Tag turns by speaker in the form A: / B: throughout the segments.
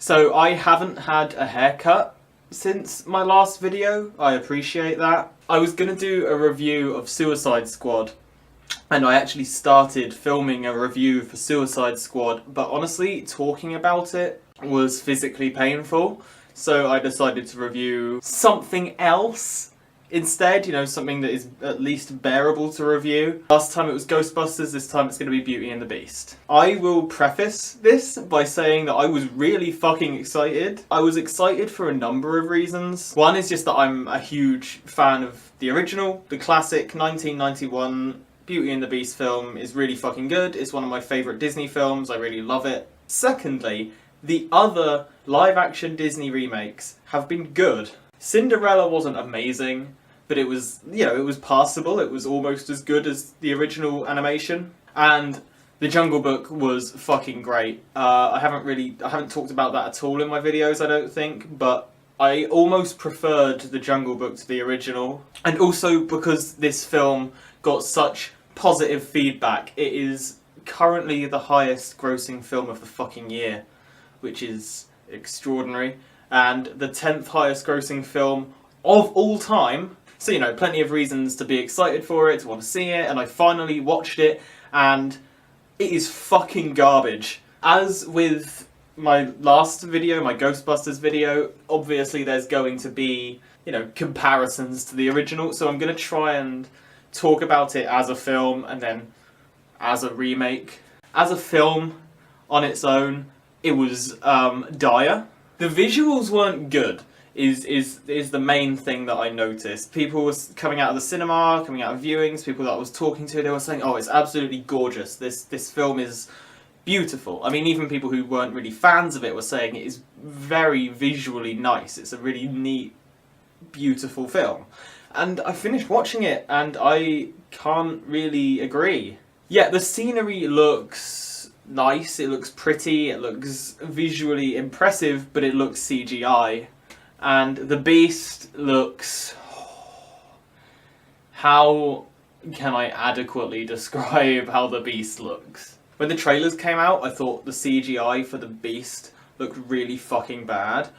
A: So I haven't had a haircut since my last video. I appreciate that. I was gonna do a review of Suicide Squad, and I actually started filming a review for Suicide Squad, but honestly, talking about it was physically painful, so I decided to review something else instead, you know, something that is at least bearable to review. Last time it was Ghostbusters, this time it's going to be Beauty and the Beast. I will preface this by saying that I was really fucking excited. I was excited for a number of reasons. One is just that I'm a huge fan of the original, the classic 1991 Beauty and the Beast film is really fucking good. It's one of my favourite Disney films, I really love it. Secondly, the other live-action Disney remakes have been good. Cinderella wasn't amazing, but it was, you know, it was passable. It was almost as good as the original animation. And The Jungle Book was fucking great. I haven't talked about that at all in my videos, I don't think, but I almost preferred The Jungle Book to the original. And also because this film got such positive feedback, it is currently the highest grossing film of the fucking year, which is extraordinary. And the 10th highest grossing film of all time. So, you know, plenty of reasons to be excited for it, to want to see it, and I finally watched it, and it is fucking garbage. As with my last video, my Ghostbusters video, obviously there's going to be, you know, comparisons to the original, so I'm going to try and talk about it as a film, and then as a remake. As a film, on its own, it was dire. The visuals weren't good, is the main thing that I noticed. People were coming out of the cinema, coming out of viewings, people that I was talking to, they were saying, oh, it's absolutely gorgeous, this film is beautiful. I mean, even people who weren't really fans of it were saying it is very visually nice, it's a really neat, beautiful film. And I finished watching it, and I can't really agree. Yeah, the scenery looks nice, it looks pretty, it looks visually impressive, but it looks CGI. And the Beast looks... How can I adequately describe how the Beast looks? When the trailers came out, I thought the CGI for the Beast looked really fucking bad,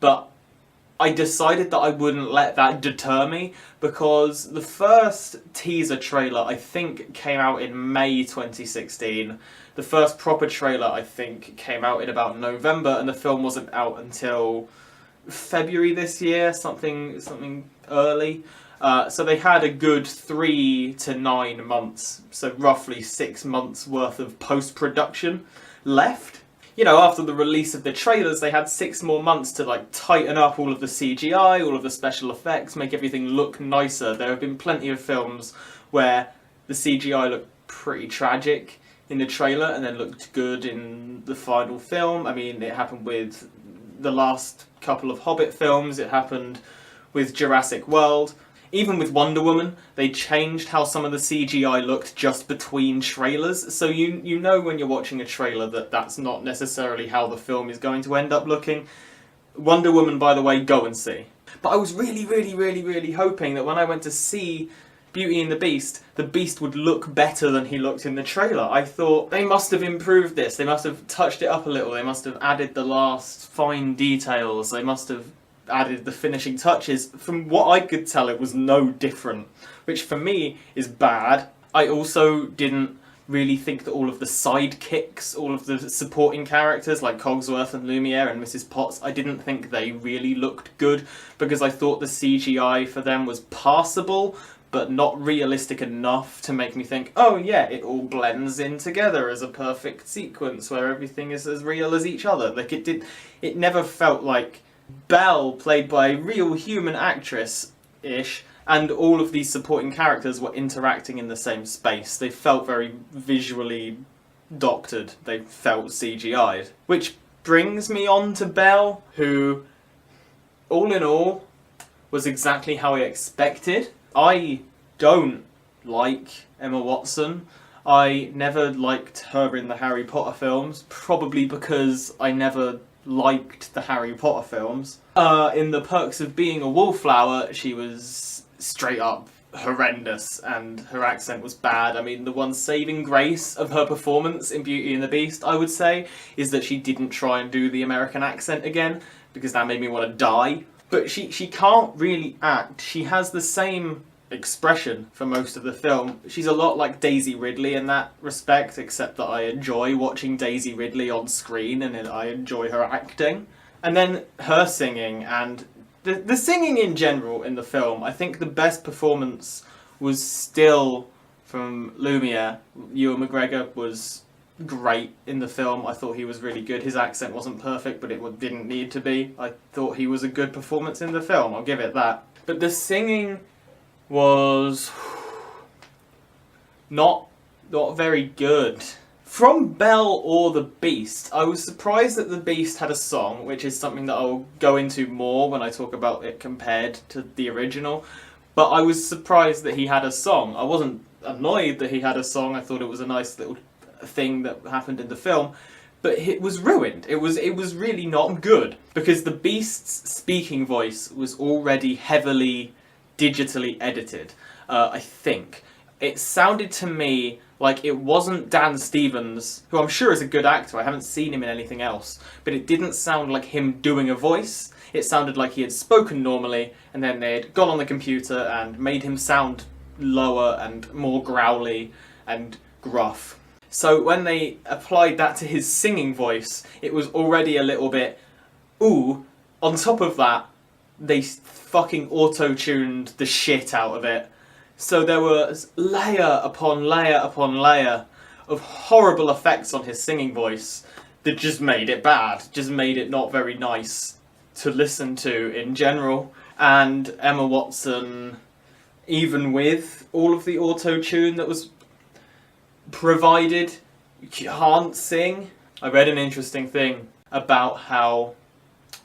A: but I decided that I wouldn't let that deter me, because the first teaser trailer, I think, came out in May 2016. The first proper trailer, I think, came out in about November, and the film wasn't out until February this year, something early. So they had a good 3 to 9 months, so roughly 6 months worth of post-production left. You know, after the release of the trailers, they had 6 more months to, like, tighten up all of the CGI, all of the special effects, make everything look nicer. There have been plenty of films where the CGI looked pretty tragic in the trailer and then looked good in the final film. I mean, it happened with the last couple of Hobbit films, it happened with Jurassic World. Even with Wonder Woman, they changed how some of the CGI looked just between trailers, so you know when you're watching a trailer that that's not necessarily how the film is going to end up looking. Wonder Woman, by the way, go and see. But I was really hoping that when I went to see Beauty and the Beast would look better than he looked in the trailer. I thought, they must have improved this, they must have touched it up a little, they must have added the last fine details, they must have added the finishing touches. From what I could tell, it was no different, which for me is bad. I also didn't really think that all of the sidekicks, all of the supporting characters like Cogsworth and Lumiere and Mrs. Potts, I didn't think they really looked good, because I thought the CGI for them was passable, but not realistic enough to make me think, oh yeah, it all blends in together as a perfect sequence where everything is as real as each other. Like, it never felt like Belle, played by a real human actress-ish, and all of these supporting characters were interacting in the same space. They felt very visually doctored. They felt CGI'd. Which brings me on to Belle, who, all in all, was exactly how I expected. I don't like Emma Watson. I never liked her in the Harry Potter films, probably because I never liked the Harry Potter films. In The Perks of Being a Wallflower, she was straight up horrendous and her accent was bad. I mean, the one saving grace of her performance in Beauty and the Beast, I would say, is that she didn't try and do the American accent again, because that made me want to die. But she can't really act. She has the same expression for most of the film. She's a lot like Daisy Ridley in that respect, except that I enjoy watching Daisy Ridley on screen and I enjoy her acting. And then her singing and the singing in general in the film, I think the best performance was still from Lumiere. Ewan McGregor was great in the film. I thought he was really good. His accent wasn't perfect, but it didn't need to be. I thought he was a good performance in the film, I'll give it that. But the singing was not very good. From Belle or the Beast, I was surprised that the Beast had a song, which is something that I'll go into more when I talk about it compared to the original. But I was surprised that he had a song. I wasn't annoyed that he had a song. I thought it was a nice little thing that happened in the film. But it was ruined. It was really not good. Because the Beast's speaking voice was already heavily digitally edited, I think. It sounded to me like it wasn't Dan Stevens, who I'm sure is a good actor, I haven't seen him in anything else, but it didn't sound like him doing a voice. It sounded like he had spoken normally, and then they'd gone on the computer and made him sound lower and more growly and gruff. So when they applied that to his singing voice, it was already a little bit, ooh. On top of that, they fucking auto-tuned the shit out of it. So there was layer upon layer upon layer of horrible effects on his singing voice that just made it bad, just made it not very nice to listen to in general. And Emma Watson, even with all of the auto-tune that was provided, can't sing. I read an interesting thing about how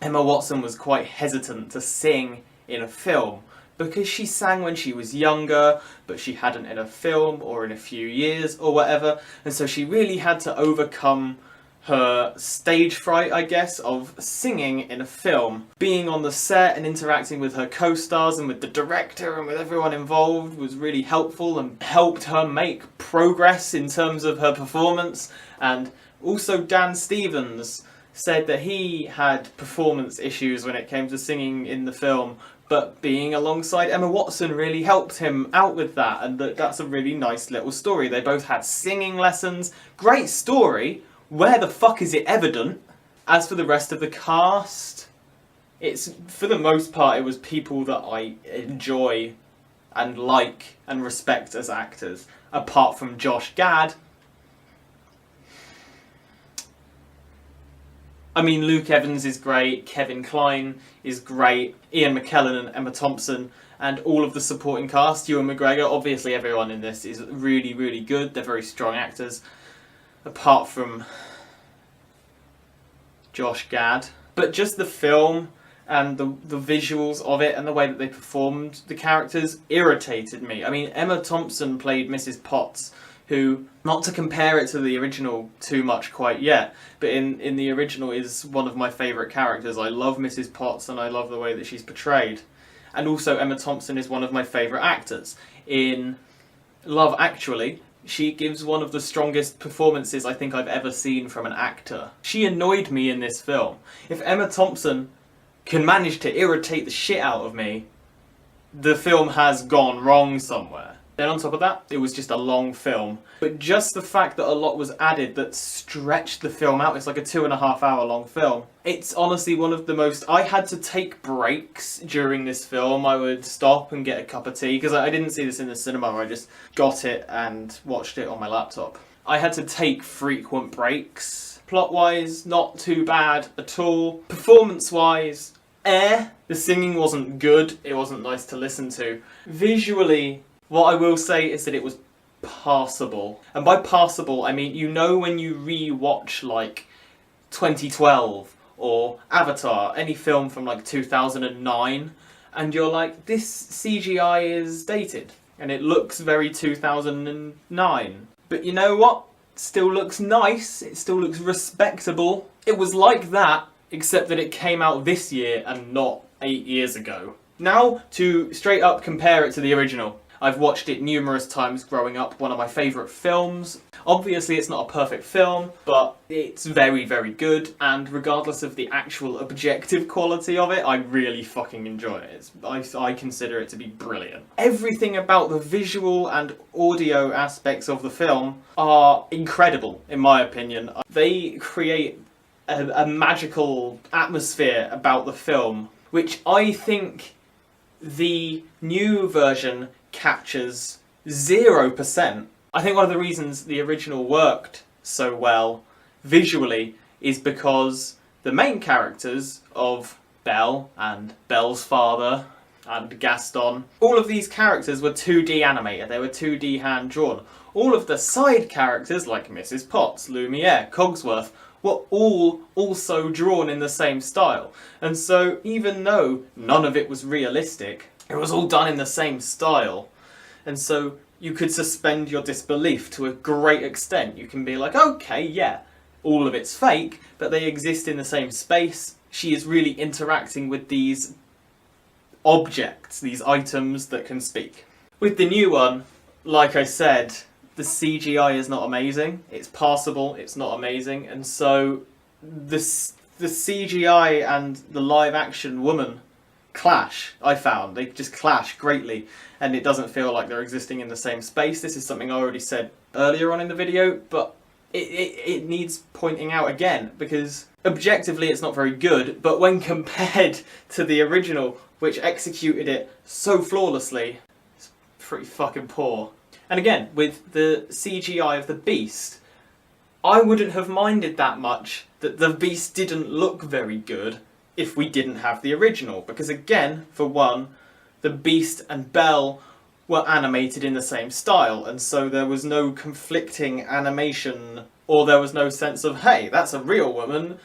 A: Emma Watson was quite hesitant to sing in a film because she sang when she was younger, but she hadn't in a film or in a few years or whatever, and so she really had to overcome her stage fright, I guess, of singing in a film. Being on the set and interacting with her co-stars and with the director and with everyone involved was really helpful and helped her make progress in terms of her performance. And also Dan Stevens said that he had performance issues when it came to singing in the film, but being alongside Emma Watson really helped him out with that, and that's a really nice little story. They both had singing lessons. Great story. Where the fuck is it evident? As for the rest of the cast, it's, for the most part, it was people that I enjoy and like and respect as actors, apart from Josh Gad. I mean, Luke Evans is great, Kevin Kline is great, Ian McKellen and Emma Thompson, and all of the supporting cast, Ewan McGregor, obviously everyone in this is really, really good. They're very strong actors, apart from Josh Gad. But just the film and the visuals of it and the way that they performed the characters irritated me. I mean, Emma Thompson played Mrs. Potts, who, not to compare it to the original too much quite yet, but in the original is one of my favourite characters. I love Mrs. Potts and I love the way that she's portrayed. And also Emma Thompson is one of my favourite actors. In Love Actually, she gives one of the strongest performances I think I've ever seen from an actor. She annoyed me in this film. If Emma Thompson can manage to irritate the shit out of me, the film has gone wrong somewhere. Then on top of that, it was just a long film. But just the fact that a lot was added that stretched the film out, it's like a 2.5 hour long film. It's honestly one of the most... I had to take breaks during this film. I would stop and get a cup of tea, because I didn't see this in the cinema, I just got it and watched it on my laptop. I had to take frequent breaks. Plot-wise, not too bad at all. Performance-wise, the singing wasn't good, it wasn't nice to listen to. Visually, what I will say is that it was passable. And by passable, I mean, you know when you re-watch, like, 2012 or Avatar, any film from, like, 2009, and you're like, this CGI is dated, and it looks very 2009. But you know what? It still looks nice, it still looks respectable. It was like that, except that it came out this year and not 8 years ago. Now, to straight up compare it to the original. I've watched it numerous times growing up, one of my favourite films. Obviously it's not a perfect film, but it's very, very good, and regardless of the actual objective quality of it, I really fucking enjoy it. I consider it to be brilliant. Everything about the visual and audio aspects of the film are incredible, in my opinion. They create a magical atmosphere about the film, which I think the new version captures 0%. I think one of the reasons the original worked so well visually is because the main characters of Belle and Belle's father and Gaston, all of these characters were 2D animated, they were 2D hand drawn. All of the side characters like Mrs. Potts, Lumiere, Cogsworth were all also drawn in the same style. And so even though none of it was realistic, it was all done in the same style. And so you could suspend your disbelief to a great extent. You can be like, okay, yeah, all of it's fake, but they exist in the same space. She is really interacting with these objects, these items that can speak. With the new one, like I said, the CGI is not amazing. It's passable, it's not amazing, and so the CGI and the live action woman clash, I found. They just clash greatly, and it doesn't feel like they're existing in the same space. This is something I already said earlier on in the video, but it needs pointing out again, because objectively it's not very good, but when compared to the original, which executed it so flawlessly, it's pretty fucking poor. And again, with the CGI of the Beast, I wouldn't have minded that much that the Beast didn't look very good if we didn't have the original. Because again, for one, the Beast and Belle were animated in the same style, and so there was no conflicting animation, or there was no sense of, hey, that's a real woman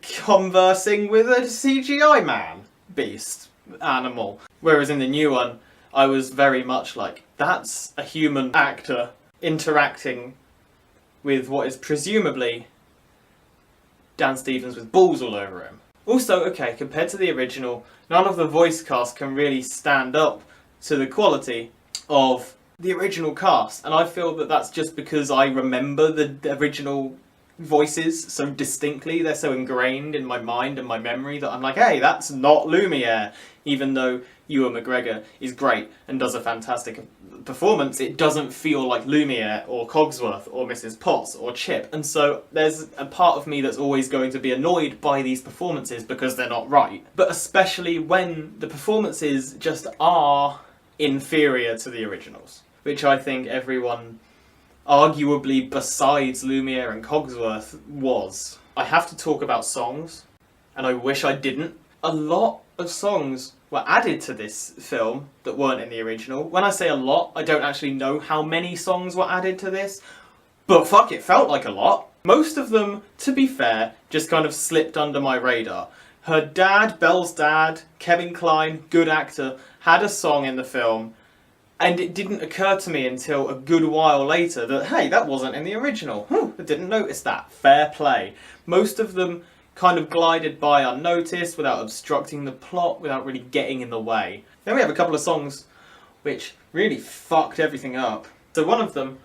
A: conversing with a CGI man, beast, animal. Whereas in the new one, I was very much like, that's a human actor interacting with what is presumably Dan Stevens with balls all over him. Also, okay, compared to the original, none of the voice cast can really stand up to the quality of the original cast, and I feel that that's just because I remember the original voices so distinctly. They're so ingrained in my mind and my memory that I'm like, hey, that's not Lumiere. Even though Ewan McGregor is great and does a fantastic performance, it doesn't feel like Lumiere or Cogsworth or Mrs. Potts or Chip. And so there's a part of me that's always going to be annoyed by these performances because they're not right. But especially when the performances just are inferior to the originals, which I think everyone, arguably besides Lumiere and Cogsworth, was. I have to talk about songs, and I wish I didn't. A lot of songs were added to this film that weren't in the original. When I say a lot, I don't actually know how many songs were added to this, but fuck, it felt like a lot. Most of them, to be fair, just kind of slipped under my radar. Her dad, Belle's dad, Kevin Kline, good actor, had a song in the film, and it didn't occur to me until a good while later that, hey, that wasn't in the original. I didn't notice that. Fair play. Most of them kind of glided by unnoticed, without obstructing the plot, without really getting in the way. Then we have a couple of songs which really fucked everything up. So one of them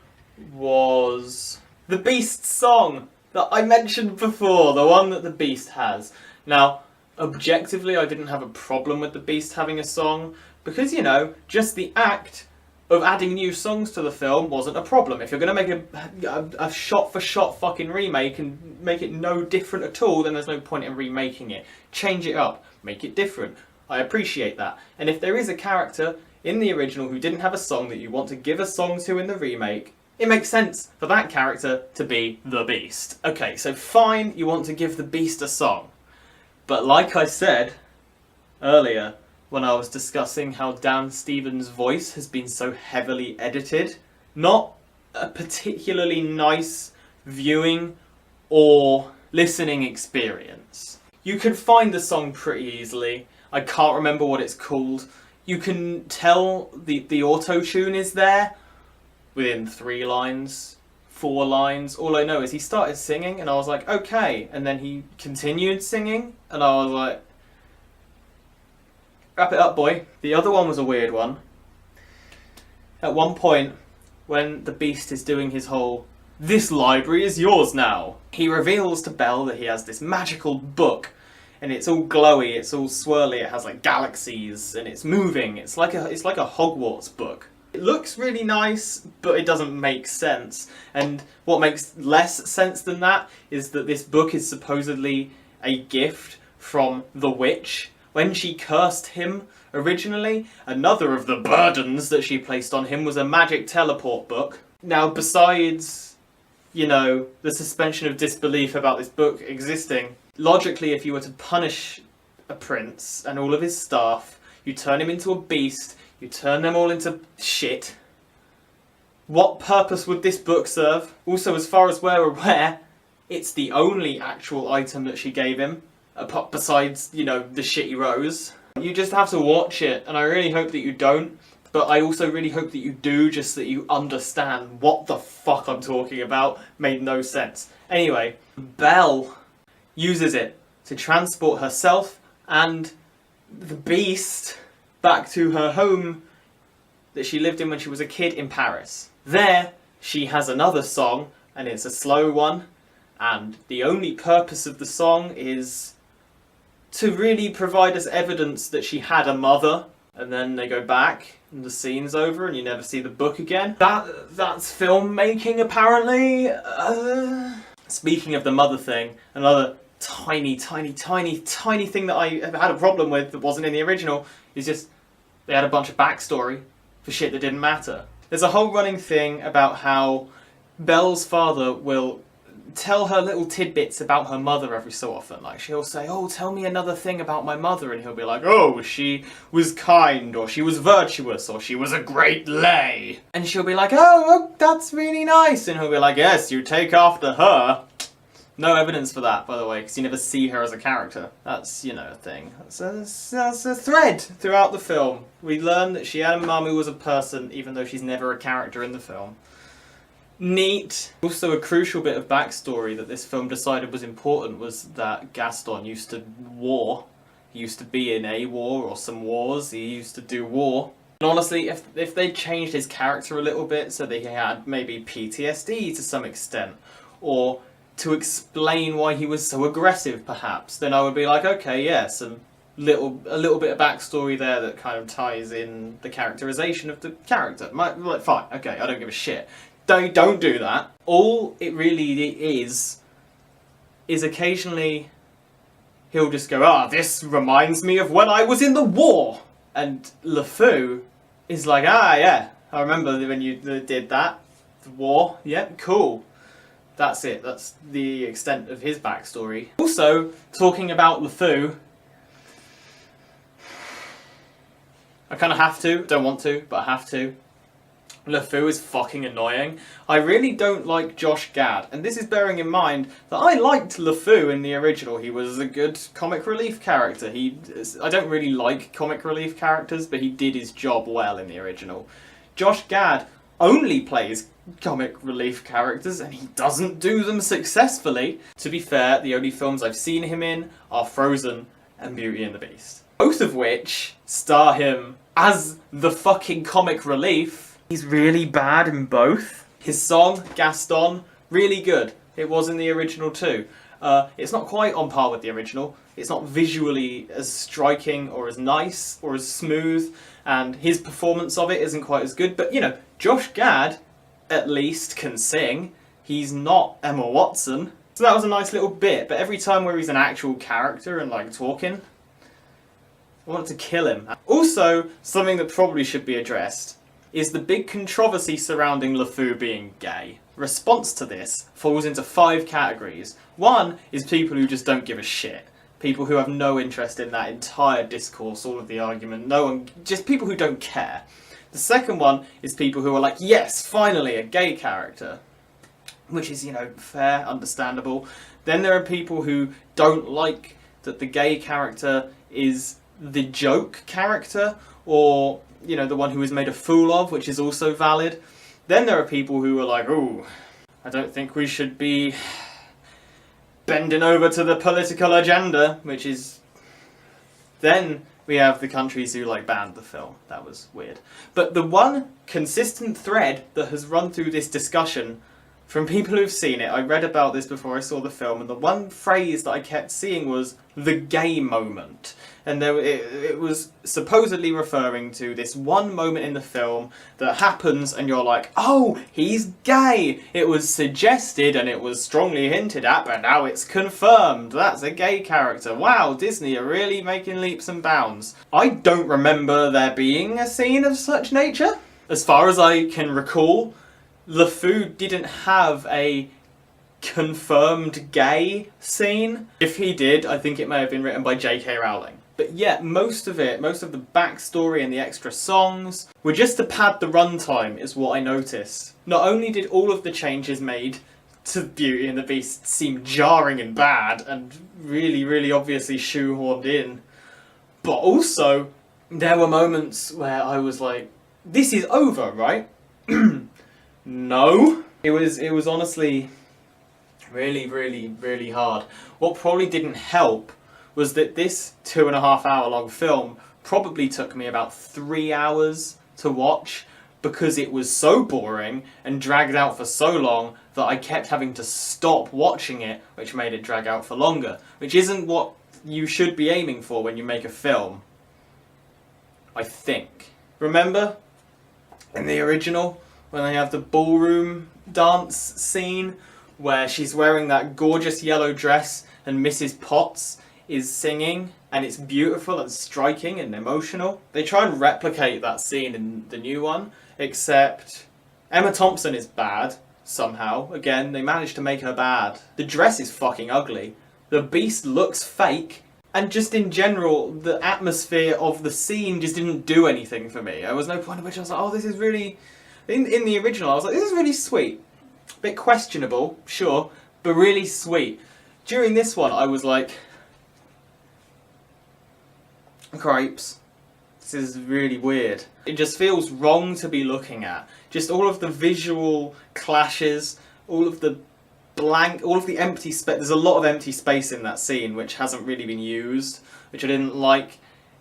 A: was the Beast song that I mentioned before, the one that the Beast has. Now, objectively, I didn't have a problem with the Beast having a song, because, you know, just the act of adding new songs to the film wasn't a problem. If you're going to make a shot-for-shot fucking remake and make it no different at all, then there's no point in remaking it. Change it up. Make it different. I appreciate that. And if there is a character in the original who didn't have a song that you want to give a song to in the remake, it makes sense for that character to be the Beast. Okay, so fine, you want to give the Beast a song. But like I said earlier, when I was discussing how Dan Stevens' voice has been so heavily edited, not a particularly nice viewing or listening experience. You can find the song pretty easily. I can't remember what it's called. You can tell the auto-tune is there within 3 lines, 4 lines. All I know is he started singing and I was like, okay. And then he continued singing and I was like, wrap it up, boy. The other one was a weird one. At one point, when the Beast is doing his whole, "This library is yours now," he reveals to Belle that he has this magical book, and it's all glowy, it's all swirly, it has like galaxies, and it's moving. It's like a Hogwarts book. It looks really nice, but it doesn't make sense. And what makes less sense than that is that this book is supposedly a gift from the witch. When she cursed him originally, another of the burdens that she placed on him was a magic teleport book. Now, besides, you know, the suspension of disbelief about this book existing, logically, if you were to punish a prince and all of his staff, you turn him into a beast, you turn them all into shit, what purpose would this book serve? Also, as far as we're aware, it's the only actual item that she gave him, besides, you know, the shitty rose. You just have to watch it, and I really hope that you don't, but I also really hope that you do, just so that you understand what the fuck I'm talking about. Made no sense. Anyway, Belle uses it to transport herself and the Beast back to her home that she lived in when she was a kid in Paris. There, she has another song, and it's a slow one, and the only purpose of the song is to really provide us evidence that she had a mother, and then they go back, and the scene's over, and you never see the book again. That's filmmaking, apparently. Speaking of the mother thing, another tiny thing that I had a problem with that wasn't in the original is just they had a bunch of backstory for shit that didn't matter. There's a whole running thing about how Belle's father will tell her little tidbits about her mother every so often. Like, she'll say, "Oh, tell me another thing about my mother," and he'll be like, "Oh, she was kind, or she was virtuous, or she was a great lay." And she'll be like, "Oh, that's really nice," and he'll be like, "Yes, you take after her." No evidence for that, by the way, because you never see her as a character. That's, you know, a thing. That's a thread throughout the film. We learn that she had a mum who was a person, even though she's never a character in the film. Neat. Also, a crucial bit of backstory that this film decided was important was that Gaston used to war. He used to be in a war, or some wars. He used to do war. And honestly, if they changed his character a little bit so that he had maybe PTSD to some extent, or to explain why he was so aggressive, perhaps, then I would be like, okay, yeah, a little bit of backstory there that kind of ties in the characterization of the character. Like, fine, okay, I don't give a shit. Don't do that. All it really is occasionally he'll just go, this reminds me of when I was in the war. And LeFou is like, yeah, I remember when you did that. The war, yeah, cool. That's it. That's the extent of his backstory. Also, talking about LeFou, I kind of have to. Don't want to, but I have to. LeFou is fucking annoying. I really don't like Josh Gad, and this is bearing in mind that I liked LeFou in the original. He was a good comic relief character. I don't really like comic relief characters, but he did his job well in the original. Josh Gad only plays comic relief characters, and he doesn't do them successfully. To be fair, the only films I've seen him in are Frozen and Beauty and the Beast, both of which star him as the fucking comic relief. He's really bad in both. His song, Gaston, really good. It was in the original too. It's not quite on par with the original. It's not visually as striking or as nice or as smooth, and his performance of it isn't quite as good, but you know, Josh Gad at least can sing. He's not Emma Watson. So that was a nice little bit, but every time where he's an actual character and like talking, I wanted to kill him. Also, something that probably should be addressed is the big controversy surrounding LeFou being gay. Response to this falls into 5 categories. One is people who just don't give a shit. People who have no interest in that entire discourse, all of the argument, just people who don't care. The second one is people who are like, yes, finally, a gay character. Which is, you know, fair, understandable. Then there are people who don't like that the gay character is the joke character, or, you know, the one who is made a fool of, which is also valid. Then there are people who are like, ooh, I don't think we should be bending over to the political agenda, which is... Then we have the countries who like banned the film. That was weird. But the one consistent thread that has run through this discussion from people who've seen it, I read about this before I saw the film, and the one phrase that I kept seeing was the gay moment. And it was supposedly referring to this one moment in the film that happens and you're like, oh, he's gay! It was suggested and it was strongly hinted at, but now it's confirmed. That's a gay character. Wow, Disney are really making leaps and bounds. I don't remember there being a scene of such nature. As far as I can recall, LeFou didn't have a confirmed gay scene. If he did, I think it may have been written by J.K. Rowling. But yeah, most of the backstory and the extra songs were just to pad the runtime, is what I noticed. Not only did all of the changes made to Beauty and the Beast seem jarring and bad and really, really obviously shoehorned in, but also there were moments where I was like, this is over, right? No. It was honestly really, really, really hard. What probably didn't help was that this 2.5 hour long film probably took me about 3 hours to watch because it was so boring and dragged out for so long that I kept having to stop watching it, which made it drag out for longer, which isn't what you should be aiming for when you make a film, I think. Remember in the original when they have the ballroom dance scene where she's wearing that gorgeous yellow dress and Mrs. Potts is singing, and it's beautiful and striking and emotional? They try and replicate that scene in the new one, except Emma Thompson is bad, somehow. Again, they managed to make her bad. The dress is fucking ugly. The Beast looks fake, and just in general, the atmosphere of the scene just didn't do anything for me. There was no point at which I was like, oh, this is really... In the original, I was like, this is really sweet. A bit questionable, sure, but really sweet. During this one, I was like, cripes, this is really weird. It just feels wrong to be looking at. Just all of the visual clashes, all of the empty space. There's a lot of empty space in that scene which hasn't really been used, which I didn't like.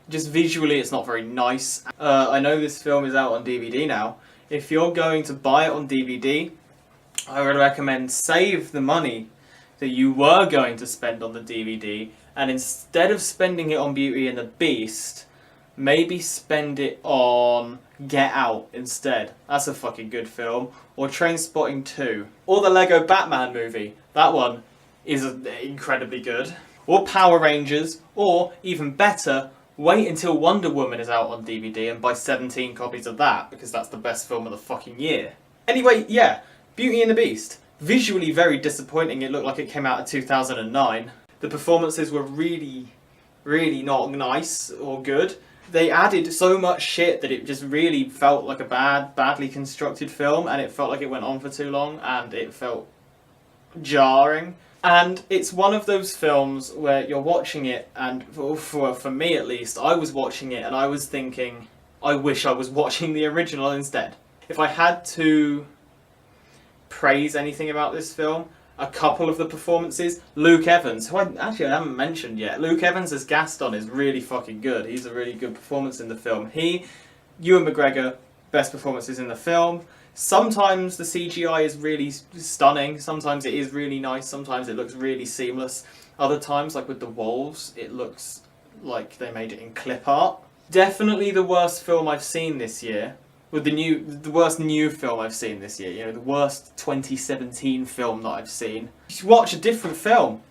A: Just visually, it's not very nice. I know this film is out on DVD now. If you're going to buy it on DVD, I would recommend save the money that you were going to spend on the DVD, and instead of spending it on Beauty and the Beast, maybe spend it on Get Out instead. That's a fucking good film. Or Trainspotting 2. Or the Lego Batman movie. That one is incredibly good. Or Power Rangers. Or, even better, wait until Wonder Woman is out on DVD and buy 17 copies of that, because that's the best film of the fucking year. Anyway, yeah, Beauty and the Beast. Visually very disappointing. It looked like it came out in 2009. The performances were really, really not nice or good. They added so much shit that it just really felt like a badly constructed film, and it felt like it went on for too long, and it felt jarring. And it's one of those films where you're watching it, and for me at least, I was watching it and I was thinking, I wish I was watching the original instead. If I had to praise anything about this film, a couple of the performances, Luke Evans, who I haven't mentioned yet. Luke Evans as Gaston is really fucking good. He's a really good performance in the film. Ewan McGregor, best performances in the film. Sometimes the CGI is really stunning, sometimes it is really nice, sometimes it looks really seamless. Other times, like with the wolves, it looks like they made it in clip art. Definitely the worst film I've seen this year. With the worst new film I've seen this year, you know, the worst 2017 film that I've seen. You should watch a different film.